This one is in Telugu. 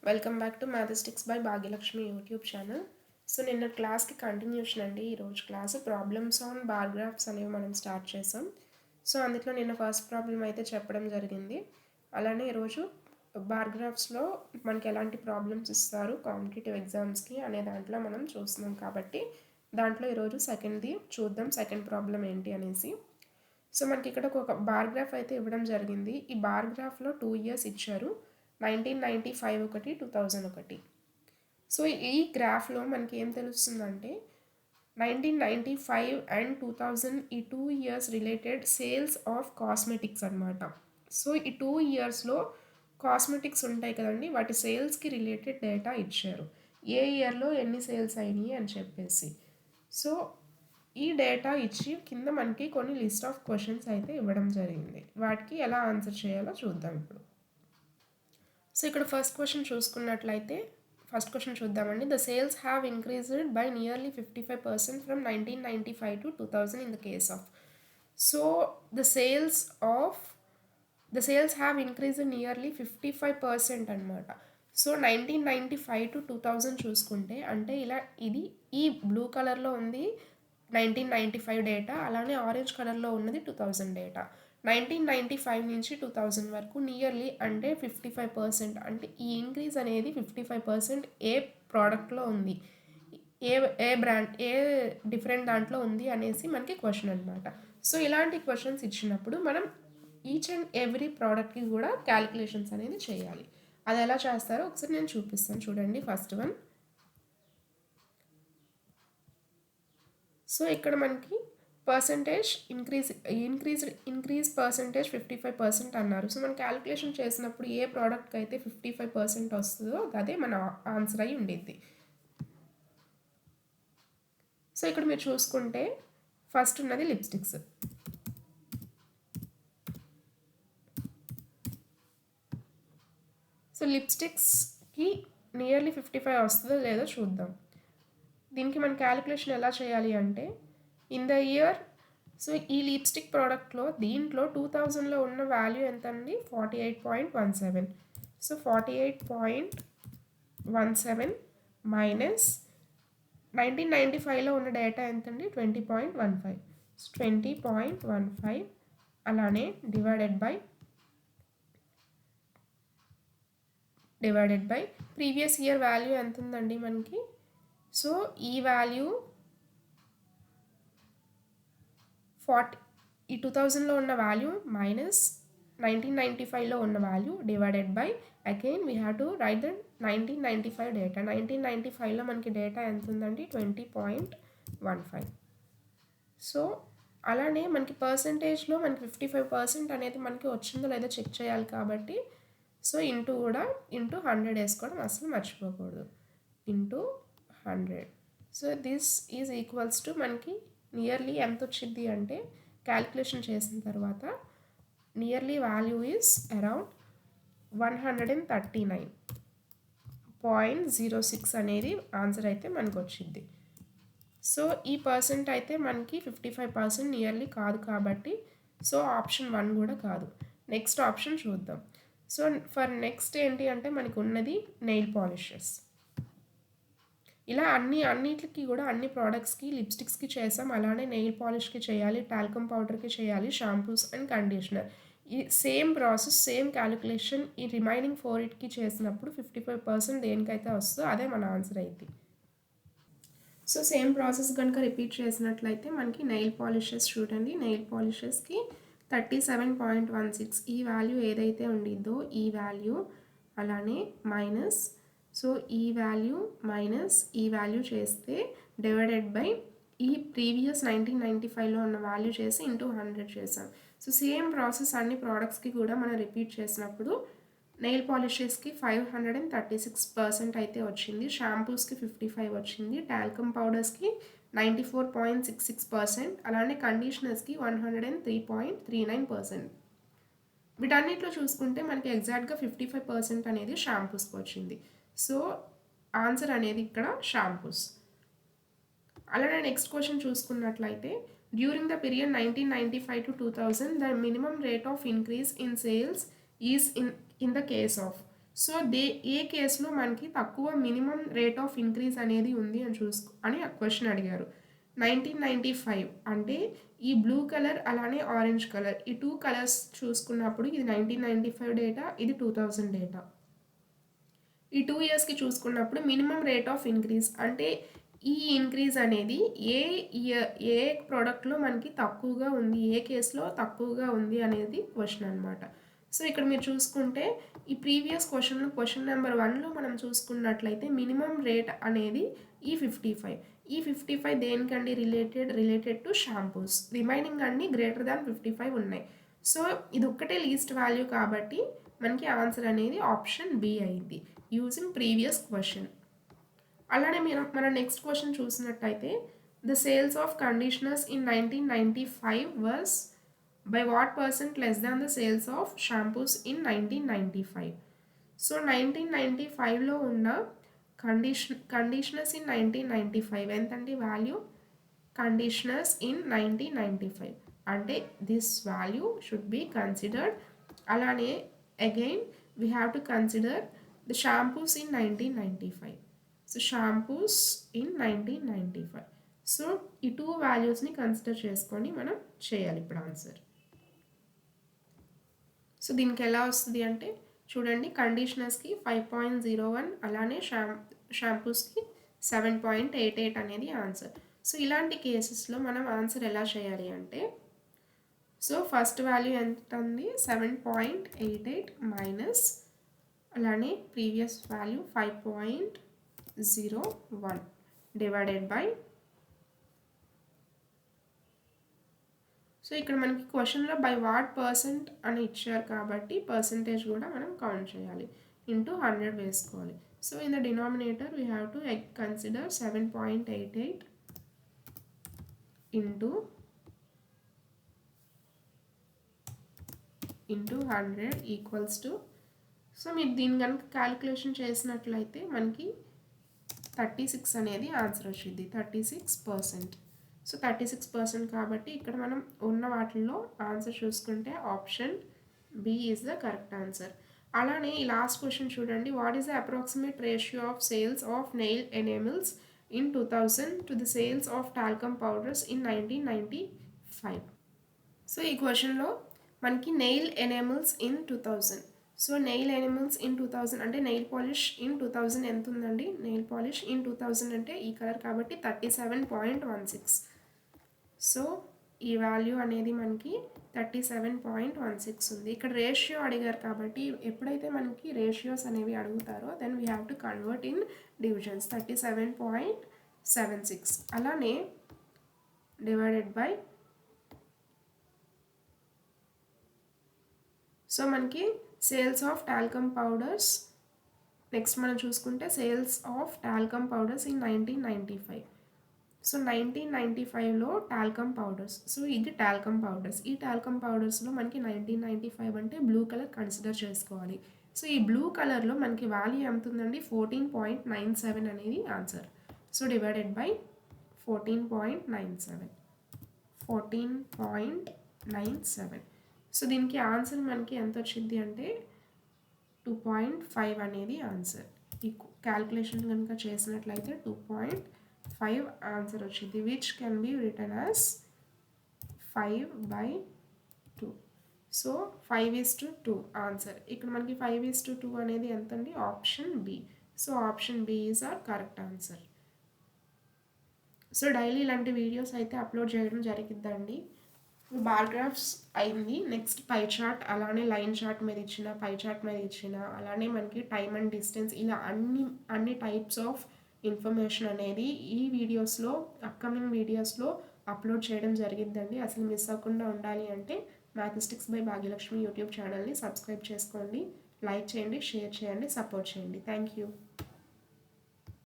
Welcome back to mathematics by Bhagyalakshmi YouTube channel. So నిన్న క్లాస్కి కంటిన్యూషన్ అండి. ఈరోజు class problems on bar graphs అనేవి మనం స్టార్ట్ చేసాం. సో అందులో నిన్న ఫస్ట్ ప్రాబ్లం అయితే చెప్పడం జరిగింది. అలానే ఈరోజు బార్ గ్రాఫ్స్లో మనకి ఎలాంటి ప్రాబ్లమ్స్ ఇస్తారు కాంపిటేటివ్ ఎగ్జామ్స్కి అనే దాంట్లో మనం చూస్తున్నాం కాబట్టి దాంట్లో ఈరోజు సెకండ్ది చూద్దాం, సెకండ్ ప్రాబ్లం ఏంటి అనేసి. సో మనకి ఇక్కడ ఒక బార్ గ్రాఫ్ అయితే ఇవ్వడం జరిగింది. ఈ బార్ గ్రాఫ్లో 2 years ఇచ్చారు, 1995 ఒకటి, 2000 ఒకటి. సో ఈ గ్రాఫ్లో మనకి ఏం తెలుస్తుందంటే 1995 అండ్ 2000 ఈ 2 years related sales of cosmetics అనమాట. సో ఈ 2 yearsలో కాస్మెటిక్స్ ఉంటాయి కదండి, వాటి సేల్స్కి రిలేటెడ్ డేటా ఇచ్చారు, ఏ ఇయర్లో ఎన్ని సేల్స్ అయినాయి అని చెప్పేసి. సో ఈ డేటా ఇచ్చి కింద మనకి కొన్ని లిస్ట్ ఆఫ్ క్వశ్చన్స్ అయితే ఇవ్వడం జరిగింది. వాటికి ఎలా ఆన్సర్ చేయాలో చూద్దాం ఇప్పుడు. సో ఇక్కడ ఫస్ట్ క్వశ్చన్ చూసుకున్నట్లయితే ఫస్ట్ క్వశ్చన్ చూద్దామండి. The sales have increased by nearly 55% from 1995 to 2000 in the case of. So the sales have increased nearly 55% అనమాట. సో 1995 to 2000 చూసుకుంటే అంటే ఇలా ఇది ఈ బ్లూ కలర్లో ఉంది 1995 డేటా, అలానే ఆరెంజ్ కలర్లో ఉన్నది 2000 డేటా. 1995 నుంచి 2000 వరకు నియర్లీ అంటే 55%. అంటే ఈ ఇంక్రీజ్ అనేది 55% ఏ ప్రోడక్ట్లో ఉంది, ఏ బ్రాండ్, ఏ డిఫరెంట్ దాంట్లో ఉంది అనేసి మనకి క్వశ్చన్ అనమాట. సో ఇలాంటి క్వశ్చన్స్ ఇచ్చినప్పుడు మనం ఈచ్ అండ్ ఎవ్రీ ప్రోడక్ట్కి కూడా క్యాలిక్యులేషన్స్ అనేది చేయాలి. అది ఎలా చేస్తారో ఒకసారి నేను చూపిస్తాను చూడండి. First one. సో ఇక్కడ మనకి పర్సంటేజ్ ఇంక్రీజ్ పర్సంటేజ్ 55% అన్నారు. సో మనం క్యాలిక్యులేషన్ చేసినప్పుడు ఏ ప్రోడక్ట్కి అయితే 55% వస్తుందో అదే మన ఆన్సర్ అయి ఉండిద్ది. సో ఇక్కడ మీరు చూసుకుంటే ఫస్ట్ ఉన్నది లిప్స్టిక్స్. సో లిప్స్టిక్స్కి నియర్లీ 55 వస్తుందో లేదో చూద్దాం. దీనికి మన క్యాలిక్యులేషన్ ఎలా చేయాలి అంటే ఇన్ ద ఇయర్, సో ఈ లిప్స్టిక్ ప్రోడక్ట్లో దీంట్లో 2000లో ఉన్న వాల్యూ ఎంత అండి, 48.17. సో 48.17 మైనస్ 1995లో ఉన్న డేటా ఎంతండి, 20.15. సో 20.15 అలానే divided by previous year value ఎంత ఉందండి మనకి. సో ఈ వాల్యూ 2000లో ఉన్న వాల్యూ మైనస్ 1995లో ఉన్న value divided by again we have to write the 1995 data. 1995లో మనకి డేటా ఎంత ఉందండి, 20.15. సో అలానే మనకి పర్సంటేజ్లో మనకి 55% అనేది మనకి వచ్చిందో లేదో చెక్ చేయాలి కాబట్టి సో ఇంటూ 100 వేసుకోవడం అసలు మర్చిపోకూడదు, into 100. So this is equals to మనకి నియర్లీ ఎంత వచ్చింది అంటే క్యాలిక్యులేషన్ చేసిన తర్వాత నియర్లీ వాల్యూ ఈజ్ అరౌండ్ 139.06 అనేది ఆన్సర్ అయితే మనకు వచ్చింది. సో ఈ పర్సెంట్ అయితే మనకి 55% నియర్లీ కాదు కాబట్టి సో ఆప్షన్ 1 కూడా కాదు. నెక్స్ట్ ఆప్షన్ చూద్దాం. సో ఫర్ నెక్స్ట్ ఏంటి అంటే మనకు ఉన్నది నెయిల్ పాలిషెస్. ఇలా అన్నిటికి కూడా అన్ని ప్రోడక్ట్స్కి లిప్స్టిక్స్కి చేసాం, అలానే నెయిల్ పాలిష్కి చేయాలి, టాల్కమ్ పౌడర్కి చేయాలి, షాంపూస్ అండ్ కండిషనర్. ఈ సేమ్ ప్రాసెస్, సేమ్ క్యాలిక్యులేషన్ ఈ రిమైనింగ్ 4కి చేసినప్పుడు 55% దేనికైతే వస్తుందో అదే మన ఆన్సర్ అయింది. సో సేమ్ ప్రాసెస్ కనుక రిపీట్ చేసినట్లయితే మనకి నెయిల్ పాలిషెస్ చూడండి. నెయిల్ పాలిషెస్కి 37.16 ఈ వాల్యూ ఏదైతే ఉండిద్దో ఈ వాల్యూ అలానే మైనస్, సో ఈ వాల్యూ మైనస్ ఈ వాల్యూ చేస్తే డివైడెడ్ బై ఈ ప్రీవియస్ 1995లో ఉన్న వాల్యూ చేసి ఇంటూ 100 చేసాం. సో సేమ్ ప్రాసెస్ అన్ని ప్రోడక్ట్స్కి కూడా మనం రిపీట్ చేసినప్పుడు నెయిల్ పాలిషెస్కి 536% అయితే వచ్చింది, షాంపూస్కి 55 వచ్చింది, టాల్కమ్ పౌడర్స్కి 94.66%, అలానే కండిషనర్స్కి 103.39%. వీటన్నిటిలో చూసుకుంటే మనకి ఎగ్జాక్ట్గా 55% అనేది షాంపూస్కి వచ్చింది. సో ఆన్సర్ అనేది ఇక్కడ షాంపూస్. అలానే నెక్స్ట్ క్వశ్చన్ చూసుకున్నట్లయితే during the period 1995 to 2000 the minimum rate of increase in sales is in the case of. So ఏ కేసులో మనకి తక్కువ మినిమం రేట్ ఆఫ్ ఇంక్రీజ్ అనేది ఉంది అని క్వశ్చన్ అడిగారు. 1995 అంటే ఈ బ్లూ కలర్ అలానే ఆరెంజ్ కలర్ ఈ 2 కలర్స్ చూసుకున్నప్పుడు ఇది 1995 డేటా, ఇది 2000 డేటా. ఈ 2 ఇయర్స్కి చూసుకున్నప్పుడు మినిమం రేట్ ఆఫ్ ఇంక్రీజ్ అంటే ఈ ఇంక్రీజ్ అనేది ఏ ప్రోడక్ట్లో మనకి తక్కువగా ఉంది, ఏ కేసులో తక్కువగా ఉంది అనేది క్వశ్చన్ అనమాట. సో ఇక్కడ మీరు చూసుకుంటే ఈ ప్రీవియస్ క్వశ్చన్ నెంబర్ 1లో మనం చూసుకున్నట్లయితే మినిమం రేట్ అనేది ఈ 55. ఈ 55 దేనికండి రిలేటెడ్ టు షాంపూస్. రిమైనింగ్ అన్ని గ్రేటర్ దాన్ 55 ఉన్నాయి. సో ఇది ఒక్కటే లీస్ట్ వాల్యూ కాబట్టి మనకి ఆన్సర్ అనేది ఆప్షన్ బి అయింది యూజింగ్ ప్రీవియస్ క్వశ్చన్. అలానే మన నెక్స్ట్ క్వశ్చన్ చూసినట్టయితే the sales of conditioners in 1995 was by what percent less than the sales of shampoos in 1995. So 1995లో ఉన్న కండిషనర్స్ ఇన్ 1995 ఎంతండి వాల్యూ? కండిషనర్స్ ఇన్ 1995 అంటే this value should be considered. అలానే again we have to consider the shampoos in 1995. So shampoos in 1995. So ఈ 2 వాల్యూస్ని కన్సిడర్ చేసుకొని మనం చేయాలి ఇప్పుడు ఆన్సర్. సో దీనికి ఎలా వస్తుంది అంటే చూడండి, కండిషనర్స్కి 5.01 అలానే షాంపూస్కి 7.88 అనేది ఆన్సర్. సో ఇలాంటి కేసెస్లో మనం ఆన్సర్ ఎలా చేయాలి అంటే సో ఫస్ట్ వాల్యూ ఎంత ఉంది 7.88 మైనస్ అలానే previous value 5.01 divided by. So ఇక్కడ మనకి క్వశ్చన్లో బై వాట్ పర్సెంట్ అని ఇచ్చారు కాబట్టి పర్సెంటేజ్ కూడా మనం కౌంట్ చేయాలి, ఇంటూ 100 వేసుకోవాలి. So in the denominator we have to consider 7.88 into 100 equals to. So మీరు దీన్ని కనుక క్యాలిక్యులేషన్ చేసినట్లయితే మనకి 36 అనేది ఆన్సర్ వచ్చింది, 36%. సో 36% కాబట్టి ఇక్కడ మనం ఉన్న వాటిల్లో ఆన్సర్ చూసుకుంటే option B is the correct answer. అలానే ఈ లాస్ట్ క్వశ్చన్ చూడండి, what is the approximate ratio of sales of nail enamels in 2000 to the sales of talcum powders in 1995. So ఈ క్వశ్చన్లో మనకి nail enamels in 2000. So nail enamels in 2000 అంటే నెయిల్ పాలిష్ ఇన్ 2000 ఎంత ఉందండి? నెయిల్ పాలిష్ ఇన్ 2000 అంటే ఈ కలర్ కాబట్టి 37.16. సో ఈ వాల్యూ అనేది మనకి 37.16 ఉంది. ఇక్కడ రేషియో అడిగారు కాబట్టి ఎప్పుడైతే మనకి రేషియోస్ అనేవి అడుగుతారో then we have to convert in divisions. 37.76 అలానే డివైడెడ్ బై. సో మనకి sales of talcum powders next మనం చూసుకుంటే sales of talcum powders in 1995. So 1995లో టాల్కమ్ పౌడర్స్. సో ఇది టాల్కమ్ పౌడర్స్. ఈ టాల్కమ్ పౌడర్స్లో మనకి 1995 అంటే బ్లూ కలర్ కన్సిడర్ చేసుకోవాలి. సో ఈ బ్లూ కలర్లో మనకి వాల్యూ ఎంత ఉందండి? 14.97 అనేది answer. So divided by 14.97. 14.97. So దీనికి ఆన్సర్ మనకి ఎంత వచ్చింది అంటే 2.5 అనేది ఆన్సర్. ఈ క్యాల్కులేషన్ కనుక చేసినట్లయితే 2.5 ఆన్సర్ వచ్చింది, which can be return as 5/2. So 5:2 answer. ఇక్కడ మనకి 5:2 అనేది ఎంత అండి? Option B. So option B is our correct answer. So daily ఇలాంటి వీడియోస్ అయితే అప్లోడ్ చేయడం జరిగిద్దండి. బార్ గ్రాఫ్స్ అయింది, నెక్స్ట్ పై చార్ట్, అలానే లైన్ చార్ట్ మీద ఇచ్చిన, పై చార్ట్ మీద ఇచ్చిన, అలానే మనకి టైమ్ అండ్ డిస్టెన్స్, ఇలా అన్ని టైప్స్ ఆఫ్ ఇన్ఫర్మేషన్ అనేది ఈ వీడియోస్లో, అప్కమింగ్ వీడియోస్లో అప్లోడ్ చేయడం జరిగిందండి. అసలు మిస్ అవ్వకుండా ఉండాలి అంటే మ్యాథమెటిక్స్ బై భాగ్యలక్ష్మి యూట్యూబ్ ఛానల్ని సబ్స్క్రైబ్ చేసుకోండి, లైక్ చేయండి, షేర్ చేయండి, సపోర్ట్ చేయండి. Thank you.